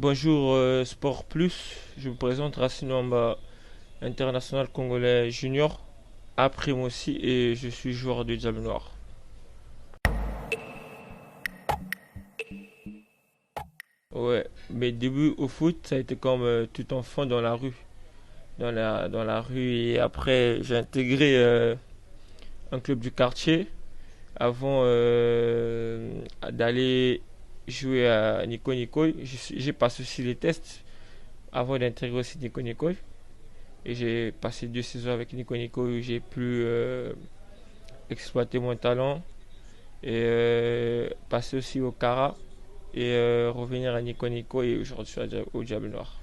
Bonjour Sport Plus, je me présente Racine Wamba, international congolais junior, A prime aussi et je suis joueur de Diable Noir. Ouais, mes débuts au foot, ça a été comme tout enfant dans la rue. Dans la rue et après j'ai intégré un club du quartier avant d'aller jouer à Nico Nico. J'ai passé aussi les tests avant d'intégrer aussi Nico Nico. Et j'ai passé 2 saisons avec Nico Nico où j'ai pu exploiter mon talent et passer aussi au Cara et revenir à Nico Nico et aujourd'hui je suis au Diable Noir.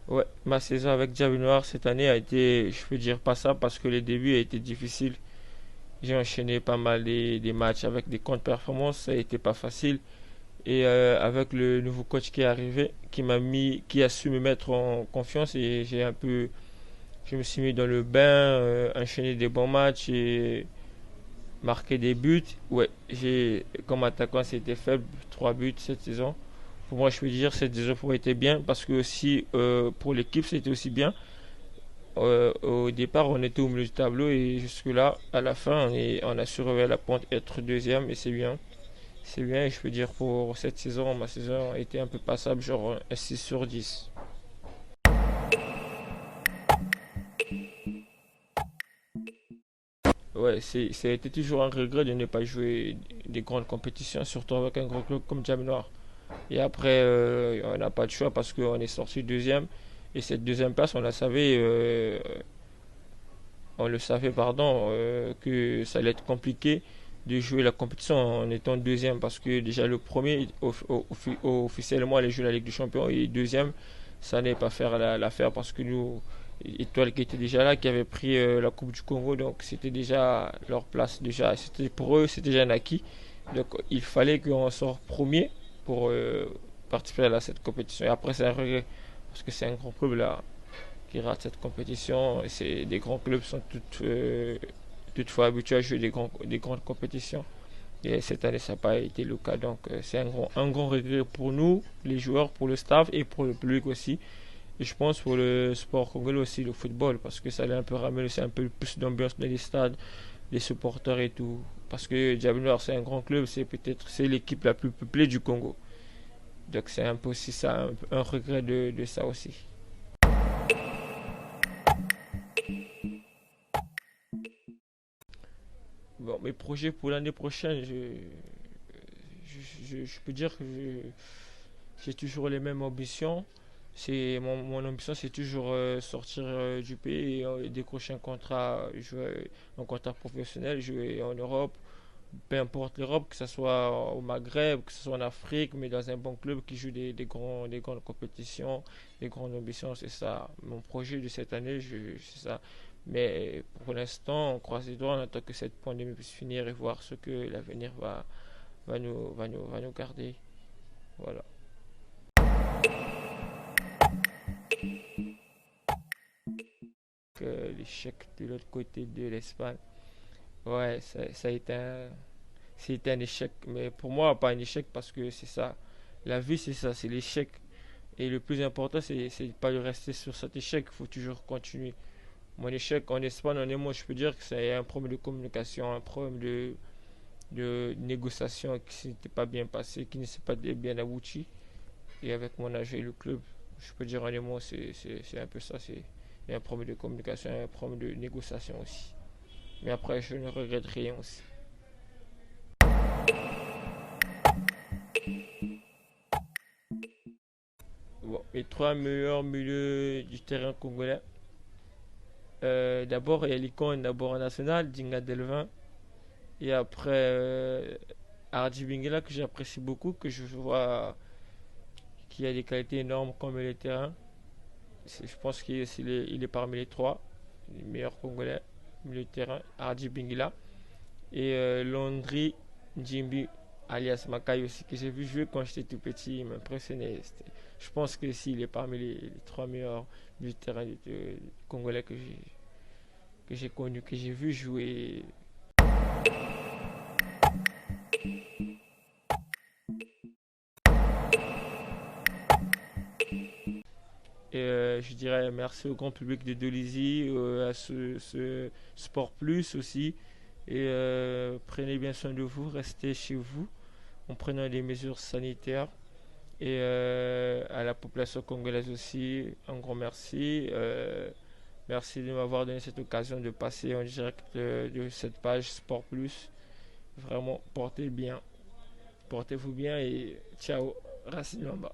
Ouais, ma saison avec Diable Noir cette année a été, je peux dire pas ça parce que les débuts a été difficile. J'ai enchaîné pas mal des matchs avec des contre-performances, ça a été pas facile. Et avec le nouveau coach qui est arrivé, qui a su me mettre en confiance et je me suis mis dans le bain, enchaîné des bons matchs et marqué des buts. Ouais, comme attaquant, c'était faible, 3 buts cette saison. Pour moi, je peux dire que cette saison pour été bien parce que aussi pour l'équipe, c'était aussi bien. Au départ, on était au milieu du tableau et jusque-là, à la fin, on a su relever la pente, être deuxième et c'est bien. C'est bien et je peux dire pour cette saison, ma saison a été un peu passable, genre un 6 sur 10. Ouais, ça a été toujours un regret de ne pas jouer des grandes compétitions, surtout avec un gros club comme Diable Noir. Et après, on n'a pas de choix parce qu'on est sorti deuxième. Et cette deuxième place, on le savait, pardon, que ça allait être compliqué de jouer la compétition en étant deuxième parce que déjà le premier, officiellement, allait jouer la Ligue des Champions et deuxième, ça n'allait pas faire l'affaire parce que nous, Étoile qui était déjà là, qui avait pris la Coupe du Congo, donc c'était déjà leur place déjà, c'était pour eux, c'était déjà un acquis. Donc il fallait qu'on sorte premier pour participer à cette compétition. Et après, c'est un regret parce que c'est un grand club là qui rate cette compétition. Et des grands clubs sont toutefois habitués à jouer des grandes compétitions. Et cette année, ça n'a pas été le cas. Donc, c'est un grand regret pour nous, les joueurs, pour le staff et pour le public aussi. Et je pense pour le sport congolais aussi, le football, parce que ça allait un peu ramener un peu plus d'ambiance dans les stades, les supporters et tout. Parce que Diable Noir, c'est un grand club, c'est l'équipe la plus peuplée du Congo. Donc c'est un peu aussi ça, un regret de ça aussi. Bon, mes projets pour l'année prochaine, je peux dire que j'ai toujours les mêmes ambitions. Mon ambition, c'est toujours sortir du pays et décrocher un contrat, jouer un contrat professionnel, jouer en Europe, peu importe l'Europe, que ce soit au Maghreb, que ce soit en Afrique, mais dans un bon club qui joue des grandes compétitions, des grandes ambitions, c'est ça. Mon projet de cette année, c'est ça. Mais pour l'instant, on croise les doigts, on attend que cette pandémie puisse finir et voir ce que l'avenir va nous garder. Voilà. L'échec de l'autre côté de l'Espagne, ouais, c'était un échec. Mais pour moi, pas un échec parce que c'est ça. La vie, c'est ça, c'est l'échec. Et le plus important, c'est pas de rester sur cet échec. Il faut toujours continuer. Mon échec en Espagne, honnêtement, je peux dire que c'est un problème de communication, un problème de négociation qui s'était pas bien passé, qui ne s'est pas bien abouti. Et avec mon âge et le club, je peux dire honnêtement, c'est un peu ça. Il y a un problème de communication, un problème de négociation aussi. Mais après, je ne regrette rien aussi. Bon, les trois meilleurs milieux du terrain congolais. D'abord, il y a l'icône d'abord national, Dinga Delvin. Et après, Hardy Bingela, que j'apprécie beaucoup, que je vois qui a des qualités énormes comme le terrain. Je pense qu'il est parmi les trois les meilleurs congolais milieu de terrain. Hardy Bingela. Et Landry Njimbi, alias Makai aussi, que j'ai vu jouer quand j'étais tout petit, il m'impressionnait. Je pense que s'il est parmi les trois meilleurs du terrain congolais que j'ai connu, que j'ai vu jouer. je dirais merci au grand public de Dolisie, à ce Sport Plus aussi. Et prenez bien soin de vous, restez chez vous en prenant les mesures sanitaires. Et à la population congolaise aussi, un grand merci. Merci de m'avoir donné cette occasion de passer en direct de cette page Sport Plus. Vraiment, portez-vous bien et ciao, Racine Lamba.